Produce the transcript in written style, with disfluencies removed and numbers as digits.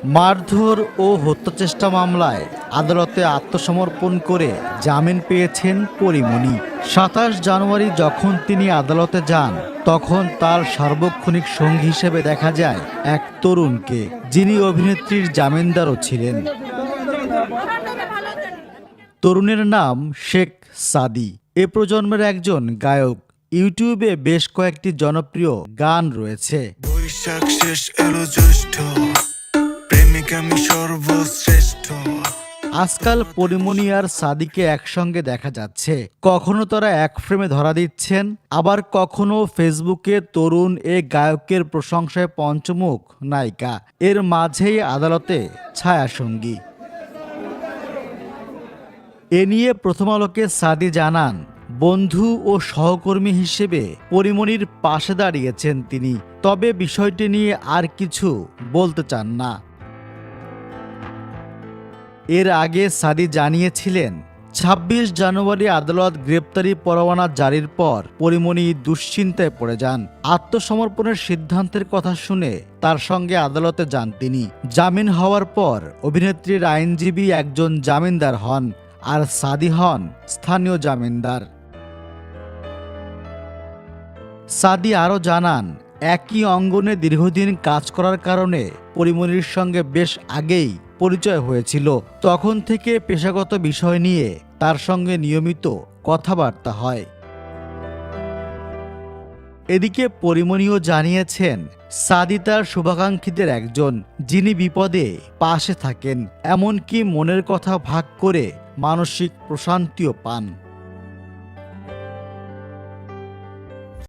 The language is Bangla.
মারধর ও হত্যাচেষ্টা মামলায় আদালতে আত্মসমর্পণ করে জামিন পেয়েছেন পরীমনি। ২৭ জানুয়ারি যখন তিনি আদালতে যান তখন তার সার্বক্ষণিক সঙ্গী হিসেবে দেখা যায় এক তরুণকে, যিনি অভিনেত্রীর জামিনদারও ছিলেন। তরুণের নাম শেখ সাদি। এ প্রজন্মের একজন গায়ক। ইউটিউবে বেশ কয়েকটি জনপ্রিয় গান রয়েছে। বৈশাখ শেষ এলো জ্যৈষ্ঠ, প্রেমিক আমি সর্বশ্রেষ্ঠ। আজকাল পরীমনি আর সাদিকে একসঙ্গে দেখা যাচ্ছে। কখনো তারা এক ফ্রেমে ধরা দিচ্ছেন, আবার কখনো ফেসবুকে তরুণ এ গায়কের প্রশংসায় পঞ্চমুখ নায়িকা। এর মাঝেই আদালতে ছায়াসঙ্গী। এ নিয়ে প্রথম আলোকে সাদি জানান, বন্ধু ও সহকর্মী হিসেবে পরীমনির পাশে দাঁড়িয়েছেন তিনি, তবে বিষয়টি নিয়ে আর কিছু বলতে চান না। এর আগে সাদি জানিয়েছিলেন, ২৬ জানুয়ারি আদালত গ্রেপ্তারি পরোয়ানা জারির পর পরীমনি দুশ্চিন্তায় পড়ে যান। আত্মসমর্পণের সিদ্ধান্তের কথা শুনে তার সঙ্গে আদালতে যান তিনি। জামিন হওয়ার পর অভিনেত্রীর আইনজীবী একজন জামিনদার হন, আর সাদি হন স্থানীয় জামিনদার। সাদি আরও জানান, একই অঙ্গনে দীর্ঘদিন কাজ করার কারণে পরীমনির সঙ্গে বেশ আগেই পরিচয় হয়েছিল। তখন থেকে পেশাগত বিষয় নিয়ে তার সঙ্গে নিয়মিত কথাবার্তা হয়। এদিকে পরীমনিও জানিয়েছেন, সাদি তার শুভাকাঙ্ক্ষীদের একজন, যিনি বিপদে পাশে থাকেন, এমনকি মনের কথা ভাগ করে মানসিক প্রশান্তিও পান।